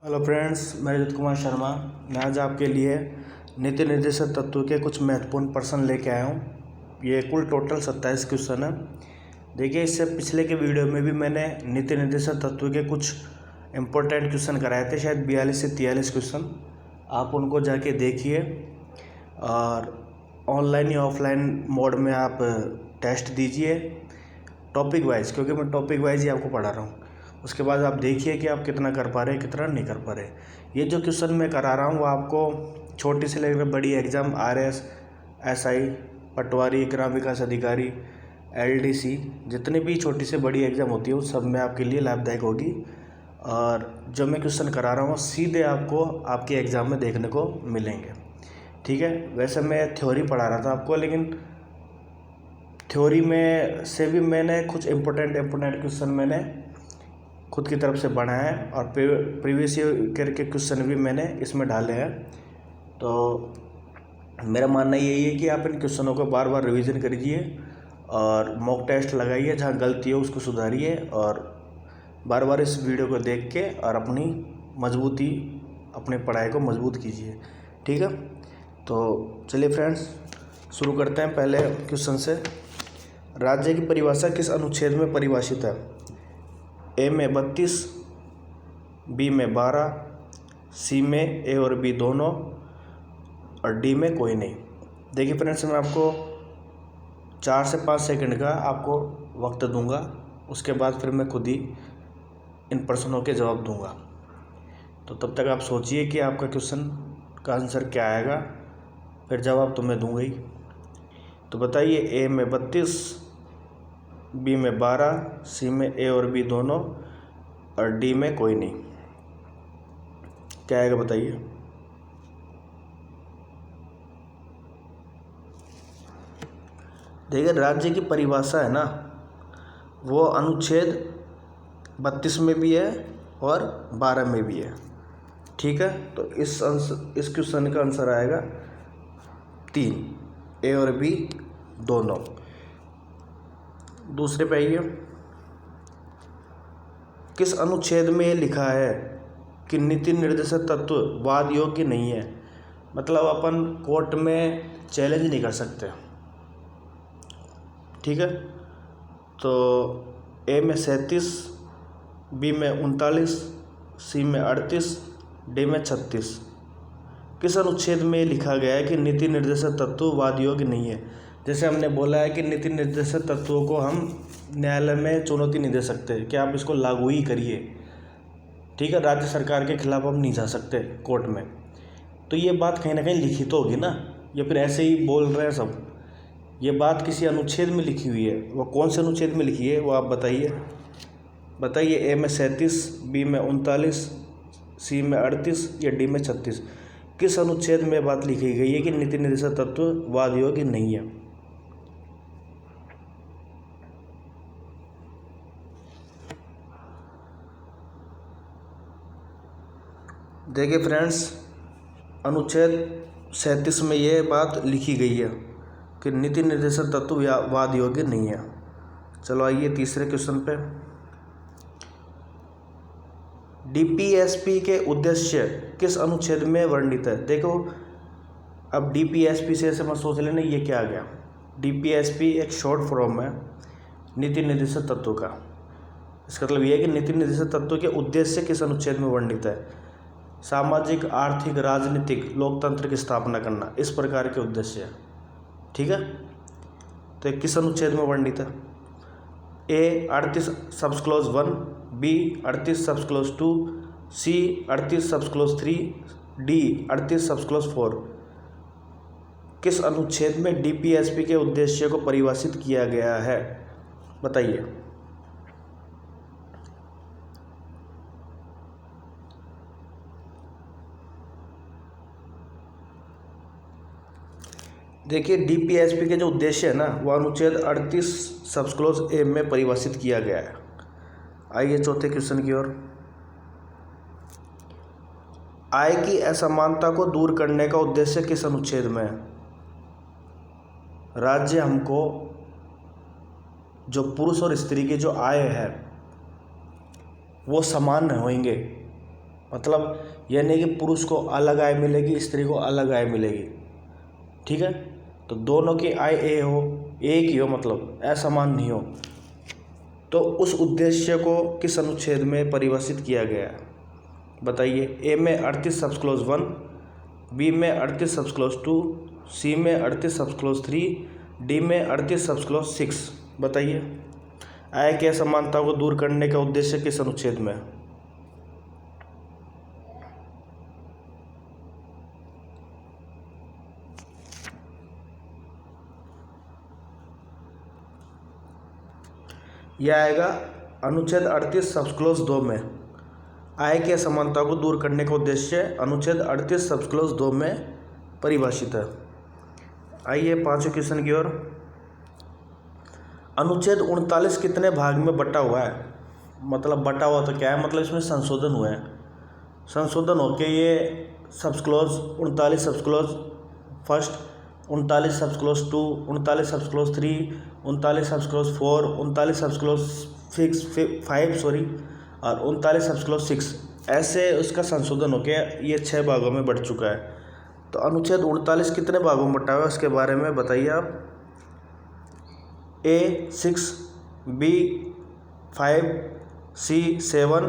Hello friends, मैं रजत कुमार शर्मा। मैं आज आपके लिए नीति निर्देशक तत्व के कुछ महत्वपूर्ण प्रश्न लेके आया हूँ। ये कुल टोटल 27 क्वेश्चन है। देखिए, इससे पिछले के वीडियो में भी मैंने नीति निर्देशक तत्व के कुछ इम्पोर्टेंट क्वेश्चन कराए थे, शायद 42 से 43 क्वेश्चन। आप उनको जाके देखिए और ऑनलाइन या ऑफलाइन मोड में आप टेस्ट दीजिए टॉपिक वाइज, क्योंकि मैं टॉपिक वाइज ही आपको पढ़ा रहा हूँ। उसके बाद आप देखिए कि आप कितना कर पा रहे हैं, कितना नहीं कर पा रहे। ये जो क्वेश्चन मैं करा रहा हूँ वो आपको छोटी से लेकर बड़ी एग्ज़ाम RS, SI, पटवारी, ग्राम विकास अधिकारी, LDC, जितनी भी छोटी से बड़ी एग्ज़ाम होती है उस सब में आपके लिए लाभदायक होगी। और जो मैं क्वेश्चन करा रहा हूँ सीधे आपको आपके एग्ज़ाम में देखने को मिलेंगे। ठीक है, वैसे मैं थ्योरी पढ़ा रहा था आपको, लेकिन थ्योरी में से भी मैंने कुछ इम्पोर्टेंट क्वेश्चन मैंने खुद की तरफ से बनाया है और प्रीवियस ईयर के क्वेश्चन भी मैंने इसमें डाले हैं। तो मेरा मानना यही है कि आप इन क्वेश्चनों को बार बार रिवीजन करिए और मॉक टेस्ट लगाइए, जहाँ गलती हो उसको सुधारिए और बार बार इस वीडियो को देख के और अपनी पढ़ाई को मजबूत कीजिए। ठीक है, तो चलिए फ्रेंड्स शुरू करते हैं पहले क्वेश्चन से। राज्य की परिभाषा किस अनुच्छेद में परिभाषित है? A में 32, B में 12, C में A और B दोनों और D में कोई नहीं। देखिए फ्रेंड्स, मैं आपको 4 से 5 सेकंड का आपको वक्त दूंगा, उसके बाद फिर मैं खुद ही इन प्रश्नों के जवाब दूंगा। तो तब तक आप सोचिए कि आपका क्वेश्चन का आंसर क्या आएगा, फिर जवाब तो मैं दूंगा ही। तो बताइए, A में 32, B में 12, C में A और B दोनों और D में कोई नहीं, क्या आएगा बताइए। देखिए, राज्य की परिभाषा है ना, वो अनुच्छेद 32 में भी है और 12 में भी है। ठीक है, तो इस क्वेश्चन का आंसर आएगा 3, A और B दोनों। दूसरे पे आइए, किस अनुच्छेद में ये लिखा है कि नीति निर्देशक तत्व वाद योग्य नहीं है? मतलब अपन कोर्ट में चैलेंज नहीं कर सकते। ठीक है, तो A में 37, B में 39, C में 38, D में 36। किस अनुच्छेद में लिखा गया है कि नीति निर्देशक तत्व वाद योग्य नहीं है? जैसे हमने बोला है कि नीति निर्देशक तत्वों को हम न्यायालय में चुनौती नहीं दे सकते कि आप इसको लागू ही करिए। ठीक है, राज्य सरकार के खिलाफ हम नहीं जा सकते कोर्ट में। तो ये बात कहीं ना कहीं लिखित होगी ना, या फिर ऐसे ही बोल रहे हैं सब? ये बात किसी अनुच्छेद में लिखी हुई है। वो कौन से अनुच्छेद में लिखी है वो आप बताइए। A में 37, B में 39, C में 38 या D में 36? किस अनुच्छेद में बात लिखी गई है कि नीति निर्देशक तत्व वाद योग्य नहीं है? देखिए फ्रेंड्स, अनुच्छेद 37 में ये बात लिखी गई है कि नीति निर्देशक तत्व वाद योग्य नहीं है। चलो आइए तीसरे क्वेश्चन पे। DPSP के उद्देश्य किस अनुच्छेद में वर्णित है? देखो, अब DPSP से ऐसे मत सोच लेना ये क्या आ गया। DPSP एक शॉर्ट फॉर्म है नीति निर्देशक तत्व का। इसका मतलब ये है कि नीति निर्देशक तत्व के उद्देश्य किस अनुच्छेद में वर्णित है? सामाजिक, आर्थिक, राजनीतिक, लोकतंत्र की स्थापना करना, इस प्रकार के उद्देश्य है। ठीक है, तो किस अनुच्छेद में वर्णित है? A 38 subs clause 1, B 38 subs clause 2, C 38 subs clause 3, D 38 subs clause 4। किस अनुच्छेद में DPSP के उद्देश्य को परिभाषित किया गया है बताइए। देखिए, DPSP के जो उद्देश्य है ना, वो अनुच्छेद 38 सब्स क्लॉज A में परिभाषित किया गया है। आइए चौथे क्वेश्चन की ओर। आय की असमानता को दूर करने का उद्देश्य किस अनुच्छेद में है? राज्य हमको जो पुरुष और स्त्री की जो आय है वो समान होंगे, मतलब यह नहीं कि पुरुष को अलग आय मिलेगी, स्त्री को अलग आय मिलेगी, ठीक है। तो दोनों की आय एक ही हो, मतलब असमान नहीं हो। तो उस उद्देश्य को किस अनुच्छेद में परिभाषित किया गया है बताइए। ए में 38 सब क्लॉज 1, बी में 38 सब क्लॉज 2, सी में 38 सब क्लॉज 3, डी में 38 सब क्लॉज 6। बताइए आय की असमानता को दूर करने का उद्देश्य किस अनुच्छेद में है? यह आएगा अनुच्छेद 38 सब क्लॉज 2 में। आय की असमानता को दूर करने का उद्देश्य अनुच्छेद 38 सब क्लॉज 2 में परिभाषित है। आइए पांचवें क्वेश्चन की ओर। अनुच्छेद 39 कितने भाग में बटा हुआ है? मतलब बटा हुआ तो क्या है, मतलब इसमें संशोधन हुए हैं। संशोधन होके ये sub clause 39 sub clause first, 39 sub clause 2, 39 sub clause 3, 39 sub clause 4, 39 sub clause 5 और 39 सब क्लॉज 6, ऐसे उसका संशोधन होके ये 6 भागों में बढ़ चुका है। तो अनुच्छेद 39 कितने भागों में बटा हुआ है उसके बारे में बताइए आप। ए 6, बी 5, सी 7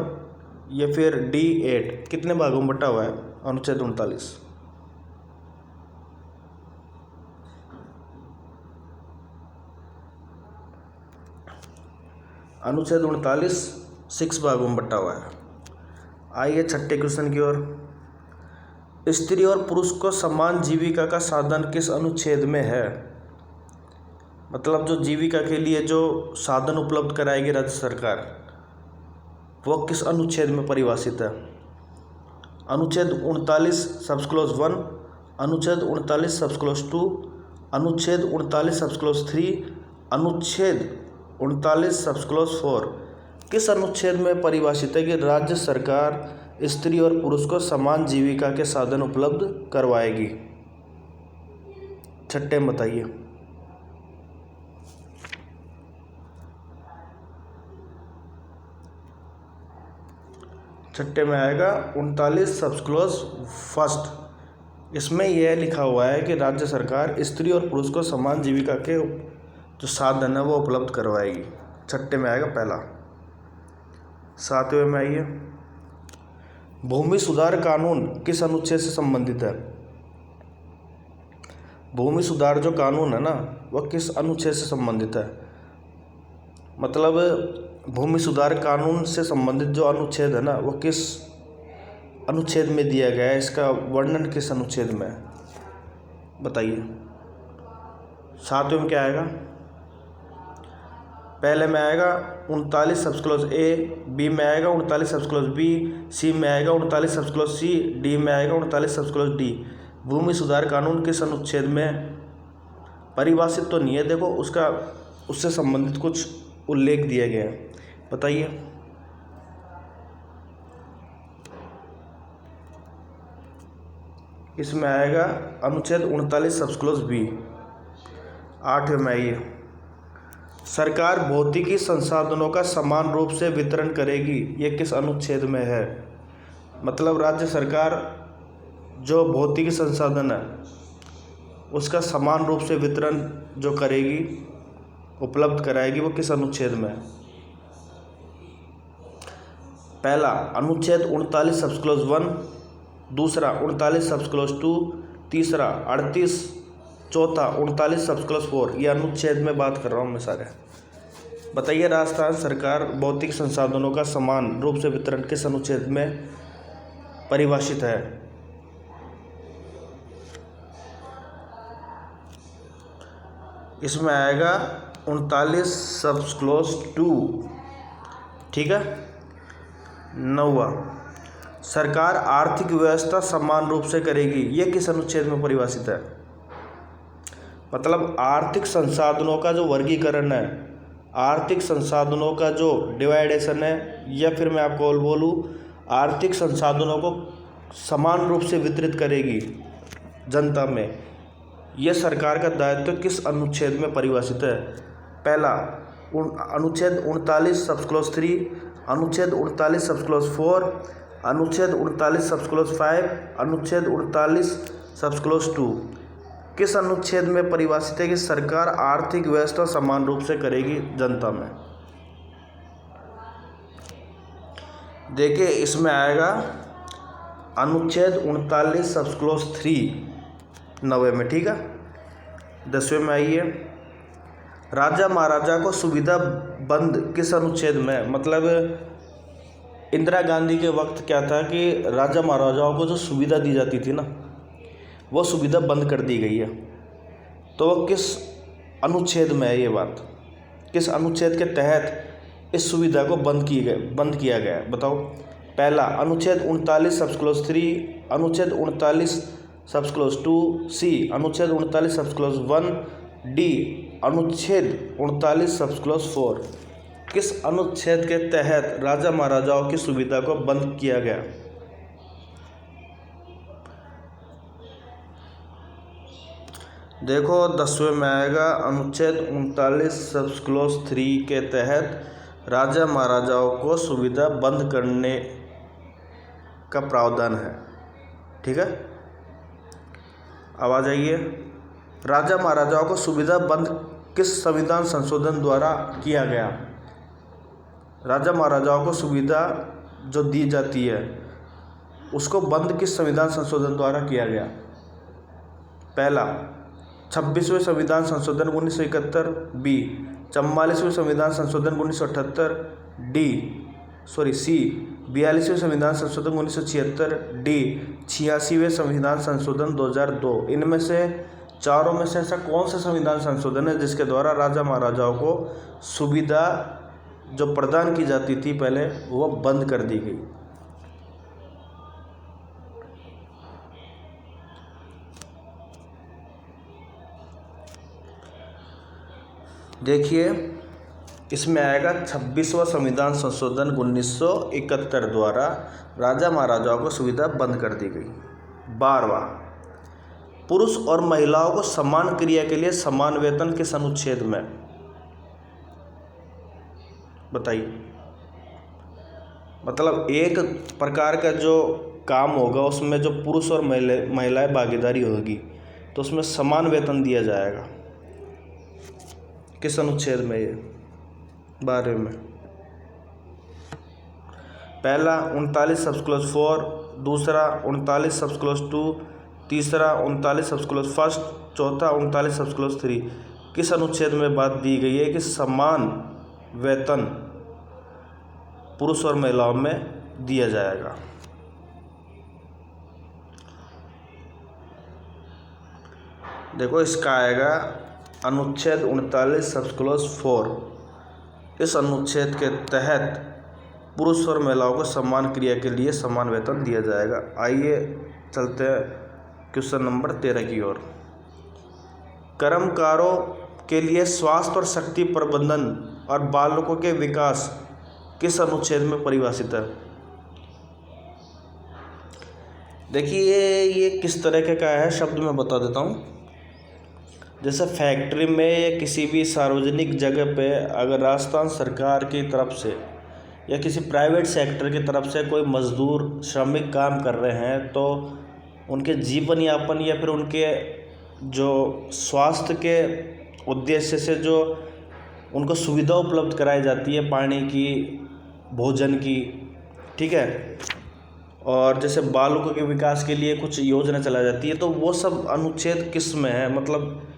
या फिर डी 8, कितने भागों में बटा हुआ है अनुच्छेद 39? अनुच्छेद 39 6 भागों में बटा हुआ है। आइए छठे क्वेश्चन की ओर। स्त्री और पुरुष को समान जीविका का साधन किस अनुच्छेद में है? मतलब जो जीविका के लिए जो साधन उपलब्ध कराएगी राज्य सरकार, वो किस अनुच्छेद में परिभाषित है? अनुच्छेद 39 सब क्लॉज 1, अनुच्छेद 39 सब क्लॉज 2, अनुच्छेद 39 सब क्लॉज 3, अनुच्छेद 39 सब क्लॉज 4। किस अनुच्छेद में परिभाषित है कि राज्य सरकार स्त्री और पुरुष को समान जीविका के साधन उपलब्ध करवाएगी? छठे में बताइए। छठे में आएगा 39 सब क्लॉज फर्स्ट। इसमें यह लिखा हुआ है कि राज्य सरकार स्त्री और पुरुष को समान जीविका के जो साधन है वो उपलब्ध करवाएगी। छठे में आएगा पहला। सातवें में आइए, भूमि सुधार कानून किस अनुच्छेद से संबंधित है? भूमि सुधार जो कानून है ना, वह किस अनुच्छेद से संबंधित है? मतलब भूमि सुधार कानून से संबंधित जो अनुच्छेद है ना, वो किस अनुच्छेद में दिया गया है? इसका वर्णन किस अनुच्छेद में है बताइए। सातवें में क्या आएगा? पहले में आएगा 39 सब क्लॉज ए, बी में आएगा 39 सब क्लॉज बी, सी में आएगा 39 सब क्लॉज सी, डी में आएगा 39 सब क्लॉज डी। भूमि सुधार कानून किस अनुच्छेद में परिभाषित तो नहीं है, देखो उसका उससे संबंधित कुछ उल्लेख दिया गया है, बताइए। इसमें आएगा अनुच्छेद 39 सब क्लॉज बी। आठवें में आइए, सरकार भौतिकी संसाधनों का समान रूप से वितरण करेगी, ये किस अनुच्छेद में है? मतलब राज्य सरकार जो भौतिकी संसाधन है उसका समान रूप से वितरण जो करेगी, उपलब्ध कराएगी, वो किस अनुच्छेद में है? पहला अनुच्छेद 39 सब क्लॉज 1, दूसरा 39 सब क्लॉज 2, तीसरा 38, चौथा 39 सब क्लॉज 4। ये अनुच्छेद में बात कर रहा हूँ मैं सारे। बताइए राजस्थान सरकार भौतिक संसाधनों का समान रूप से वितरण किस अनुच्छेद में परिभाषित है? इसमें आएगा 39 सब क्लॉज 2, ठीक है। 9वां, सरकार आर्थिक व्यवस्था समान रूप से करेगी, ये किस अनुच्छेद में परिभाषित है? मतलब आर्थिक संसाधनों का जो वर्गीकरण है, आर्थिक संसाधनों का जो डिवाइडेशन है, या फिर मैं आपको बोलूँ आर्थिक संसाधनों को समान रूप से वितरित करेगी जनता में, यह सरकार का दायित्व किस अनुच्छेद में परिभाषित है? पहला अनुच्छेद 39 सब क्लॉज 3, अनुच्छेद 39 सब क्लॉज 4, अनुच्छेद 39 सब क्लॉज 5, अनुच्छेद 39 सब क्लॉज 2 किस अनुच्छेद में परिभाषित है कि सरकार आर्थिक व्यवस्था समान रूप से करेगी जनता में? देखिए इसमें आएगा अनुच्छेद 39 सब क्लॉज 3 90 में, ठीक है। 10वें में आइए, राजा महाराजा को सुविधा बंद किस अनुच्छेद में? मतलब इंदिरा गांधी के वक्त क्या था कि राजा महाराजाओं को जो सुविधा दी जाती थी ना, वो सुविधा बंद कर दी गई है। तो वो किस अनुच्छेद में है ये बात? किस अनुच्छेद के तहत इस सुविधा को बंद किया गया है बताओ? पहला अनुच्छेद 39 सब क्लॉज 3, अनुच्छेद 39 सब क्लॉज 2, सी अनुच्छेद 39 सब क्लॉज 1, डी अनुच्छेद 39 सब क्लॉज 4। किस अनुच्छेद के तहत राजा महाराजाओं की सुविधा को बंद किया गया? देखो 10वें में आएगा अनुच्छेद 39 सब क्लॉज 3 के तहत राजा महाराजाओं को सुविधा बंद करने का प्रावधान है, ठीक है। अब आ जाइए, राजा महाराजाओं को सुविधा बंद किस संविधान संशोधन द्वारा किया गया? राजा महाराजाओं को सुविधा जो दी जाती है उसको बंद किस संविधान संशोधन द्वारा किया गया? पहला 26वें संविधान संशोधन 1971, बी 44वें संविधान संशोधन 1978, सी 42वें संविधान संशोधन 1976, डी 86वें संविधान संशोधन 2002। इनमें से चारों में से ऐसा कौन सा संविधान संशोधन है जिसके द्वारा राजा महाराजाओं को सुविधा जो प्रदान की जाती थी पहले वो बंद कर दी गई? देखिए इसमें आएगा 26वां संविधान संशोधन 1971 द्वारा राजा महाराजाओं को सुविधा बंद कर दी गई। 12वां, पुरुष और महिलाओं को समान क्रिया के लिए समान वेतन किस अनुच्छेद में? बताइए। मतलब एक प्रकार का जो काम होगा उसमें जो पुरुष और महिलाएं भागीदारी होगी तो उसमें समान वेतन दिया जाएगा। किस अनुच्छेद में? ये 12वें में। पहला 39 सब क्लॉज 4, दूसरा 39 सब क्लॉज 2, तीसरा 39 सब क्लॉज 1, चौथा 39 सब क्लॉज 3। किस अनुच्छेद में बात दी गई है कि समान वेतन पुरुष और महिलाओं में दिया जाएगा? देखो इसका आएगा अनुच्छेद 39 सब क्लॉज 4। इस अनुच्छेद के तहत पुरुष और महिलाओं को समान क्रिया के लिए समान वेतन दिया जाएगा। आइए चलते हैं क्वेश्चन नंबर 13 की ओर। कर्मकारों के लिए स्वास्थ्य और शक्ति प्रबंधन और बालकों के विकास किस अनुच्छेद में परिभाषित है? देखिए ये किस तरह का है शब्द मैं बता देता हूँ। जैसे फैक्ट्री में या किसी भी सार्वजनिक जगह पे अगर राजस्थान सरकार की तरफ से या किसी प्राइवेट सेक्टर की तरफ से कोई मजदूर श्रमिक काम कर रहे हैं तो उनके जीवन यापन या फिर उनके जो स्वास्थ्य के उद्देश्य से जो उनको सुविधा उपलब्ध कराई जाती है, पानी की, भोजन की, ठीक है, और जैसे बालकों के विकास के लिए कुछ योजना चलाई जाती है, तो वो सब अनुच्छेद किस में है? मतलब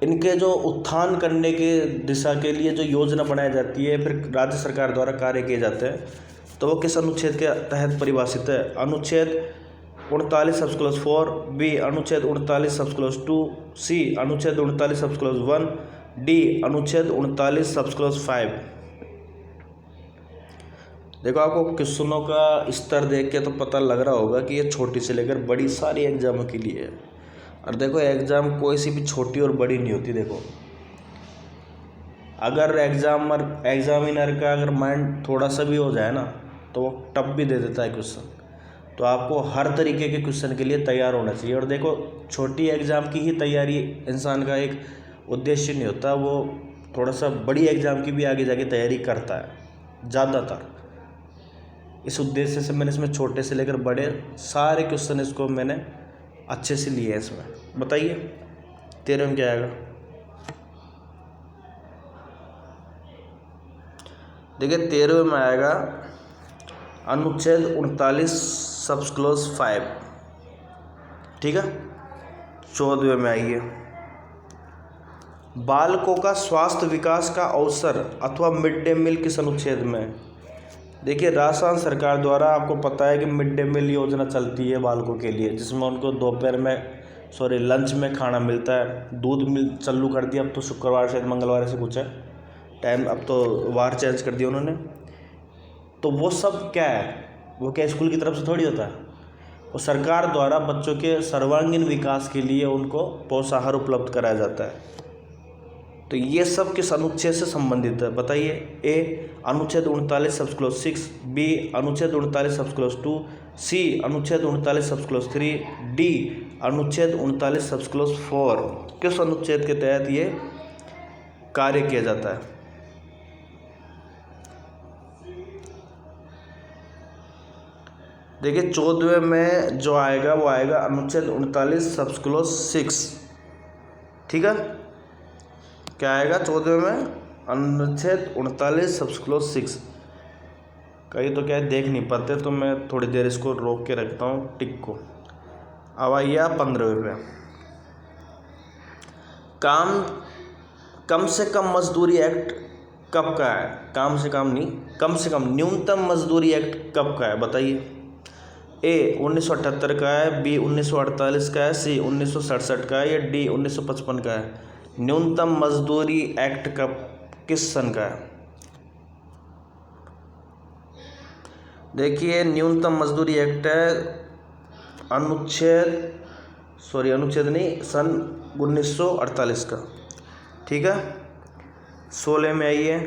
इनके जो उत्थान करने के दिशा के लिए जो योजना बनाई जाती है फिर राज्य सरकार द्वारा कार्य किए जाते हैं, तो वो किस अनुच्छेद के तहत परिभाषित है? अनुच्छेद 39 सब क्लॉज 4, बी अनुच्छेद 39 सब क्लॉज 2, सी अनुच्छेद 39 सब क्लॉज 1, डी अनुच्छेद 39 सब क्लॉज 5। देखो आपको क्वेश्चनों का स्तर देख के तो पता लग रहा होगा कि ये छोटी से लेकर बड़ी सारी एग्जामों के लिए है। और देखो एग्ज़ाम कोई सी भी छोटी और बड़ी नहीं होती। देखो अगर एग्जामिनर का अगर माइंड थोड़ा सा भी हो जाए ना तो वो टफ भी दे देता है क्वेश्चन। तो आपको हर तरीके के क्वेश्चन के लिए तैयार होना चाहिए। और देखो छोटी एग्ज़ाम की ही तैयारी इंसान का एक उद्देश्य नहीं होता, वो थोड़ा सा बड़ी एग्ज़ाम की भी आगे जाके तैयारी करता है ज़्यादातर। इस उद्देश्य से मैंने इसमें छोटे से लेकर बड़े सारे क्वेश्चन इसको मैंने अच्छे से लिए हैं इसमें। बताइए 13 में क्या आएगा। देखिए 13 में आएगा अनुच्छेद 39 सब क्लॉज 5, ठीक है। 14वें में आइए, बालकों का स्वास्थ्य विकास का अवसर अथवा मिड डे मील किस अनुच्छेद में। देखिए राजस्थान सरकार द्वारा आपको पता है कि मिड डे मील योजना चलती है बालकों के लिए, जिसमें उनको दोपहर में लंच में खाना मिलता है। दूध मिल चालू कर दिया, अब तो शुक्रवार से मंगलवार से कुछ है टाइम, अब तो वार चेंज कर दिया उन्होंने। तो वो सब क्या है, वो क्या स्कूल की तरफ से थोड़ी होता है, वो सरकार द्वारा बच्चों के सर्वांगीण विकास के लिए उनको पोषाहार उपलब्ध कराया जाता है। तो ये सब किस अनुच्छेद से संबंधित है बताइए। ए अनुच्छेद 39 सब क्लॉज 6, बी अनुच्छेद 39 सब क्लॉज 2, सी अनुच्छेद 39 सब क्लॉज 3, डी अनुच्छेद 39 सब क्लॉज 4। किस अनुच्छेद के तहत ये कार्य किया जाता है। देखिए 14वें में जो आएगा वो आएगा अनुच्छेद 39 सब क्लॉज 6, ठीक है। क्या आएगा 14वें में, अनुच्छेद 39 सब क्लॉज 6। कई तो क्या है देख नहीं पाते, तो मैं थोड़ी देर इसको रोक के रखता हूँ टिक को। अब आइए 15वें पे, कम से कम मजदूरी एक्ट कब का है। काम से कम नहीं, कम से कम न्यूनतम मजदूरी एक्ट कब का है बताइए। ए 1978 का है, बी 1948 का है, सी 1967 का है, या डी 1955 का है। न्यूनतम मजदूरी एक्ट कब किस सन का है। देखिए न्यूनतम मजदूरी एक्ट है अनुच्छेद नहीं, सन 1948 का, ठीक है। 16 में आइए,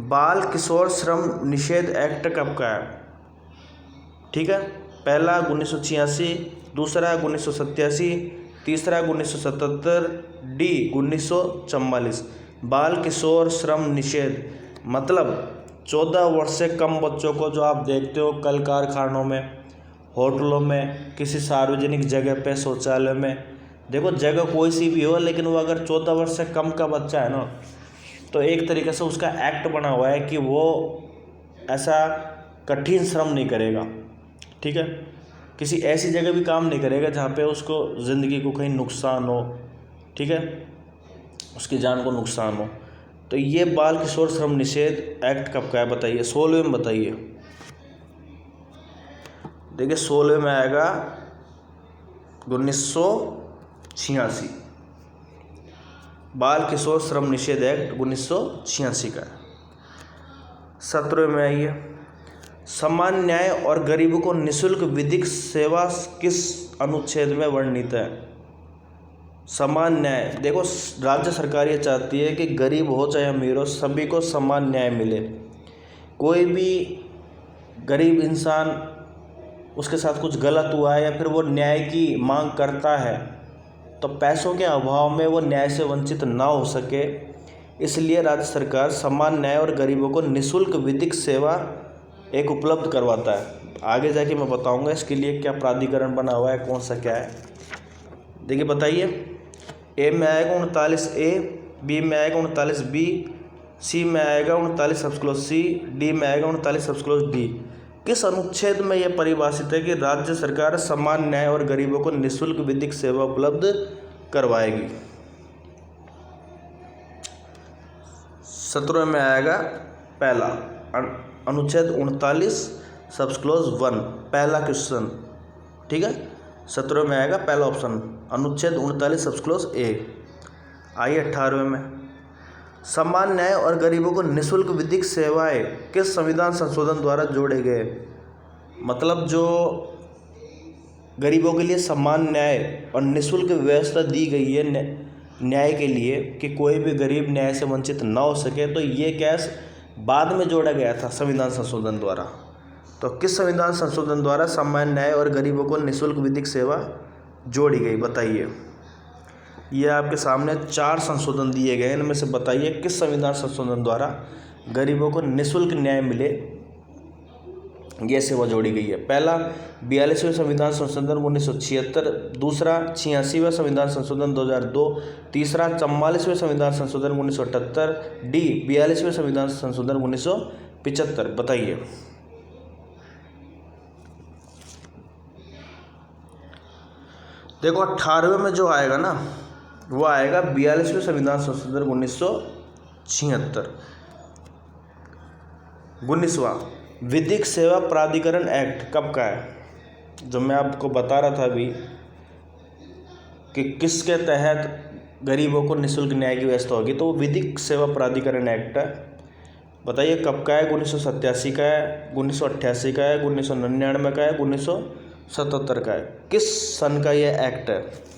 बाल किशोर श्रम निषेध एक्ट कब का है, ठीक है। पहला 1986, दूसरा 1987, तीसरा 1977, डी 1944। बाल किशोर श्रम निषेध मतलब 14 वर्ष से कम बच्चों को जो आप देखते हो कल कारखानों में, होटलों में, किसी सार्वजनिक जगह पे, शौचालय में, देखो जगह कोई सी भी हो, लेकिन वो अगर 14 वर्ष से कम का बच्चा है ना, तो एक तरीके से उसका एक्ट बना हुआ है कि वो ऐसा कठिन श्रम नहीं करेगा, ठीक है। किसी ऐसी जगह भी काम नहीं करेगा जहाँ पे उसको ज़िंदगी को कहीं नुकसान हो, ठीक है, उसकी जान को नुकसान हो। तो ये बाल किशोर श्रम निषेध एक्ट कब का है बताइए। 16वें में बताइए। देखिए 16वें में आएगा 1986, बाल किशोर श्रम निषेध एक्ट 1986 का है। 17वें में आइए, समान न्याय और गरीबों को निःशुल्क विधिक सेवा किस अनुच्छेद में वर्णित है। समान न्याय, देखो राज्य सरकार ये चाहती है कि गरीब हो चाहे अमीर हो सभी को समान न्याय मिले। कोई भी गरीब इंसान उसके साथ कुछ गलत हुआ है या फिर वो न्याय की मांग करता है तो पैसों के अभाव में वो न्याय से वंचित ना हो सके, इसलिए राज्य सरकार समान न्याय और गरीबों को निःशुल्क विधिक सेवा एक उपलब्ध करवाता है। आगे जाके मैं बताऊंगा इसके लिए क्या प्राधिकरण बना हुआ है, कौन सा क्या है। देखिए बताइए, ए में आएगा 39A, बी में आएगा 39B, सी में आएगा 39 सब क्लॉज C, डी में आएगा 39 सब क्लॉज D। किस अनुच्छेद में यह परिभाषित है कि राज्य सरकार समान न्याय और गरीबों को निःशुल्क विधिक सेवा उपलब्ध करवाएगी। 17वें में आएगा पहला अनुच्छेद 39 सब क्लॉज 1, पहला क्वेश्चन, ठीक है। 17वें में आएगा पहला ऑप्शन अनुच्छेद 39 सब क्लॉज A। आइए 18वें में, समान न्याय और गरीबों को निःशुल्क विधिक सेवाएं किस संविधान संशोधन द्वारा जोड़े गए। मतलब जो गरीबों के लिए समान न्याय और निःशुल्क व्यवस्था दी गई है न्याय के लिए कि कोई भी गरीब न्याय से वंचित ना हो सके, तो ये कैस बाद में जोड़ा गया था संविधान संशोधन द्वारा। तो किस संविधान संशोधन द्वारा समान न्याय और गरीबों को निःशुल्क विधिक सेवा जोड़ी गई बताइए। ये आपके सामने 4 संशोधन दिए गए, इनमें से बताइए किस संविधान संशोधन द्वारा गरीबों को निःशुल्क न्याय मिले। ये सेवा जोड़ी गई है। पहला 42वें संविधान संशोधन 1976, दूसरा 86वां संविधान संशोधन 2002, तीसरा 44वें संविधान संशोधन 1978, डी 42वें संविधान संशोधन 1975। बताइए। देखो 18वें में जो आएगा ना वो आएगा 42वें संविधान संशोधन 1976। 19वां विधिक सेवा प्राधिकरण एक्ट कब का है? जो मैं आपको बता रहा था अभी कि किसके तहत गरीबों को निःशुल्क न्याय की व्यवस्था होगी, तो वो विधिक सेवा प्राधिकरण एक्ट है। बताइए कब का है? 1987 का है, 1988 का है, 1999 का है, 1977 का है। किस सन का यह एक्ट है?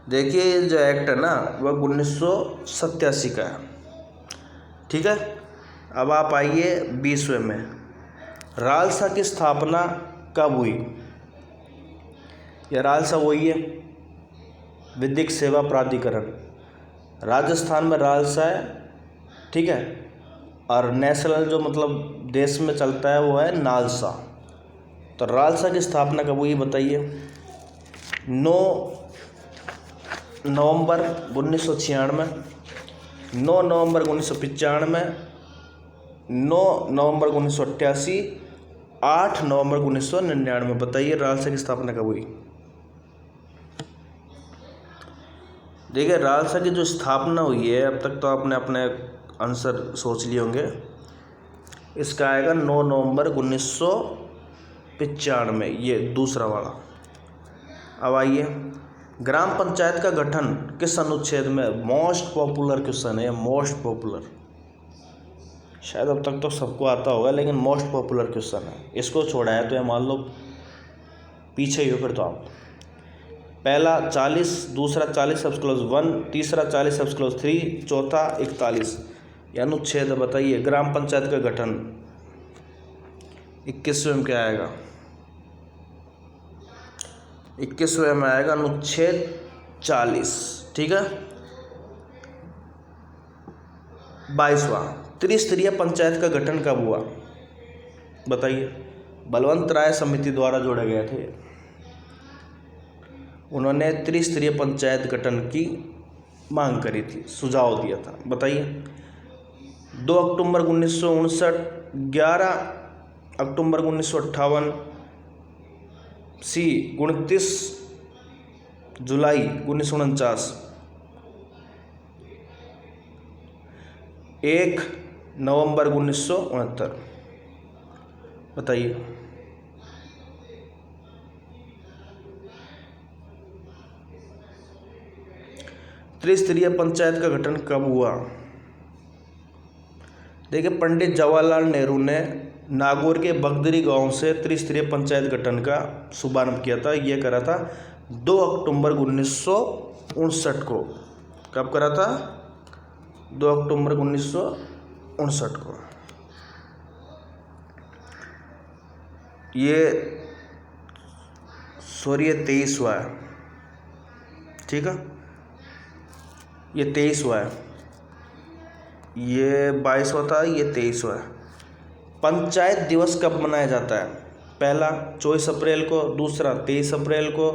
देखिए ये जो एक्ट है ना वह 1987 का है। ठीक है। अब आप आइए 20वें में। रालसा की स्थापना कब हुई? यह रालसा वही है, विधिक सेवा प्राधिकरण। राजस्थान में रालसा है, ठीक है, और नेशनल जो मतलब देश में चलता है वो है नालसा। तो रालसा की स्थापना कब हुई बताइए? 9 नवंबर 1996, 9 नवंबर 1995, 9 नवंबर 1988, 8 नवंबर 1999। बताइए रालसा की स्थापना कब हुई? देखिए रालसा की जो स्थापना हुई है, अब तक तो आपने अपने आंसर सोच लिए होंगे। इसका आएगा 9 नवंबर 1995, ये दूसरा वाला। अब आइए ग्राम पंचायत का गठन किस अनुच्छेद में? मोस्ट पॉपुलर क्वेश्चन है, मोस्ट पॉपुलर। शायद अब तक तो सबको आता होगा लेकिन मोस्ट पॉपुलर क्वेश्चन है। इसको छोड़ा है तो ये मान लो पीछे ही हो फिर तो आप। पहला 40, दूसरा 40 सब क्लोज 1, तीसरा 40 सब क्लोज 3, चौथा 41। ये अनुच्छेद बताइए ग्राम पंचायत का गठन 21वें में क्या आएगा? 21वें में आएगा अनुच्छेद 40। ठीक है। 22वां त्रिस्तरीय पंचायत का गठन कब हुआ? बताइए। बलवंत राय समिति द्वारा जोड़े गए थे। उन्होंने त्रिस्तरीय पंचायत गठन की मांग करी थी, सुझाव दिया था। बताइए। 2 अक्टूबर 1959, 11 अक्टूबर 1958, सी 29 जुलाई 1949, 1 नवंबर 1969। बताइए। त्रिस्तरीय पंचायत का गठन कब हुआ? देखिए पंडित जवाहरलाल नेहरू ने नागौर के बगदरी गांव से त्रिस्तरीय पंचायत गठन का शुभारंभ किया था। यह करा था 2 अक्टूबर 1959 को। कब करा था? 2 अक्टूबर 1959 को। ये 23वां है। ठीक है। ये 23वां है, ये 22वां था, ये 23वां है। पंचायत दिवस कब मनाया जाता है? पहला 24 अप्रैल को, दूसरा 23 अप्रैल को,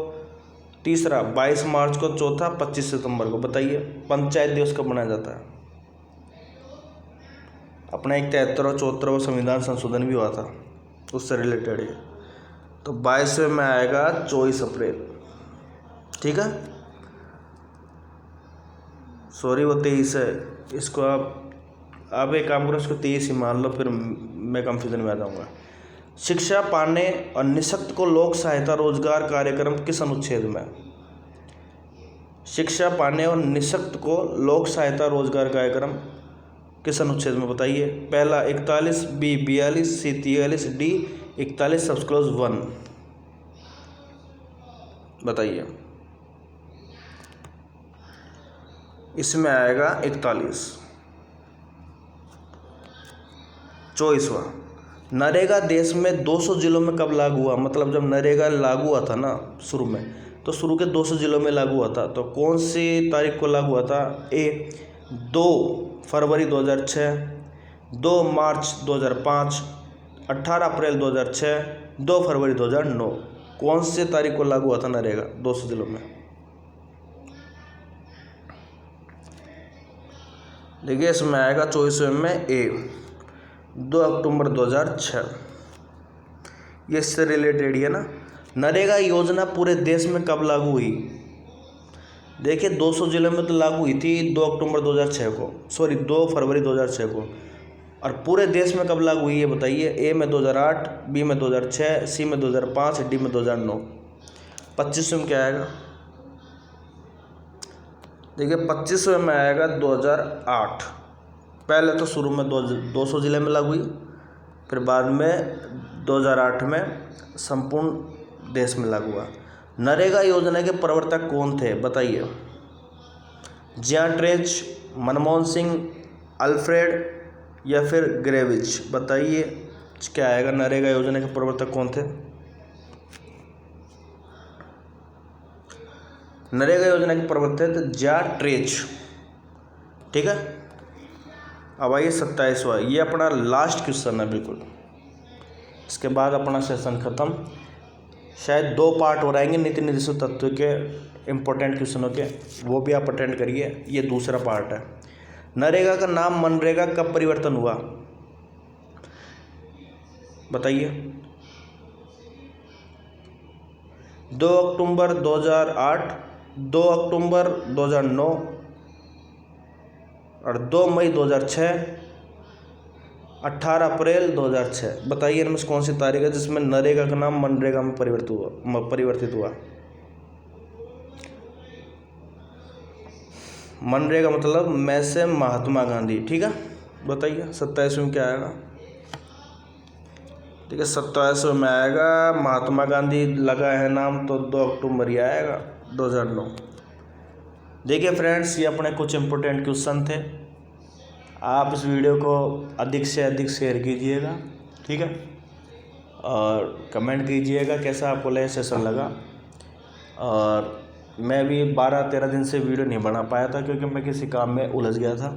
तीसरा 22 मार्च को, चौथा 25 सितंबर को। बताइए पंचायत दिवस कब मनाया जाता है? अपना एक 73 और 74वां संविधान संशोधन भी हुआ था, उससे रिलेटेड है। तो 22वें में आएगा 24 अप्रैल। ठीक है। सॉरी वो 23 है, इसको आप एक काम करो, इसको 23 ही मान लो, फिर मैं कंफ्यूजन में आ जाऊँगा। शिक्षा पाने और निःशक्त को लोक सहायता रोजगार कार्यक्रम किस अनुच्छेद में? शिक्षा पाने और निःशक्त को लोक सहायता रोजगार कार्यक्रम किस अनुच्छेद में? बताइए। पहला 41, बी 42, सी 43, डी 41 सब क्लोज 1। बताइए। इसमें आएगा 41। 24वां नरेगा देश में 200 जिलों में कब लागू हुआ? मतलब जब नरेगा लागू हुआ था ना शुरू में, तो शुरू के 200 जिलों में लागू हुआ था। तो कौन सी तारीख को लागू हुआ था? ए 2 फरवरी 2006, 2 मार्च 2005, 18 अप्रैल 2006, 2 फरवरी 2009। कौन से तारीख को लागू हुआ था नरेगा 200 जिलों में? देखिए इसमें आएगा 24वें में ए, 2 अक्टूबर 2006। ये इससे रिलेटेड ही है ना। नरेगा योजना पूरे देश में कब लागू हुई? देखिए 200 जिलों में तो लागू हुई थी 2 अक्टूबर 2006 को, सॉरी 2 फरवरी 2006 को। और पूरे देश में कब लागू हुई ये बताइए? ए में 2008, बी में 2006, सी में 2005, डी में 2009। 25वें में क्या आएगा? देखिए 25वें में आएगा 2008। पहले तो शुरू में 200 जिले में लागू हुई, फिर बाद में 2008 में संपूर्ण देश में लागू हुआ। नरेगा योजना के प्रवर्तक कौन थे बताइए? जियाट्रेज, मनमोहन सिंह, अल्फ्रेड या फिर ग्रेविच? बताइए क्या आएगा? नरेगा योजना के प्रवर्तक कौन थे? नरेगा योजना के प्रवर्तक जियाट्रेज। ठीक है, अब आइए 27वां। ये अपना लास्ट क्वेश्चन है बिल्कुल, इसके बाद अपना सेशन ख़त्म। शायद 2 पार्ट हो रहेंगे नीति निर्देशक तत्व के इम्पोर्टेंट क्वेश्चनों के, वो भी आप अटेंड करिए। ये दूसरा पार्ट है। नरेगा का नाम मनरेगा कब परिवर्तन हुआ बताइए? 2 अक्टूबर 2008, 2 अक्टूबर 2009 और 2 मई 2006, 18 अप्रैल 2006। बताइए इनमें से कौन सी तारीख है जिसमें नरेगा का नाम मनरेगा में परिवर्तित हुआ? मनरेगा मतलब मैं से महात्मा गांधी। ठीक है, बताइए 27वें में क्या आएगा? ठीक है, 27वें में आएगा महात्मा गांधी लगा है नाम, तो 2 अक्टूबर ही आएगा 2009। देखिए फ्रेंड्स, ये अपने कुछ इम्पोर्टेंट क्वेश्चन थे। आप इस वीडियो को अधिक से अधिक शेयर कीजिएगा, ठीक है, और कमेंट कीजिएगा कैसा आपको ये सेशन लगा। और मैं भी 12-13 दिन से वीडियो नहीं बना पाया था क्योंकि मैं किसी काम में उलझ गया था।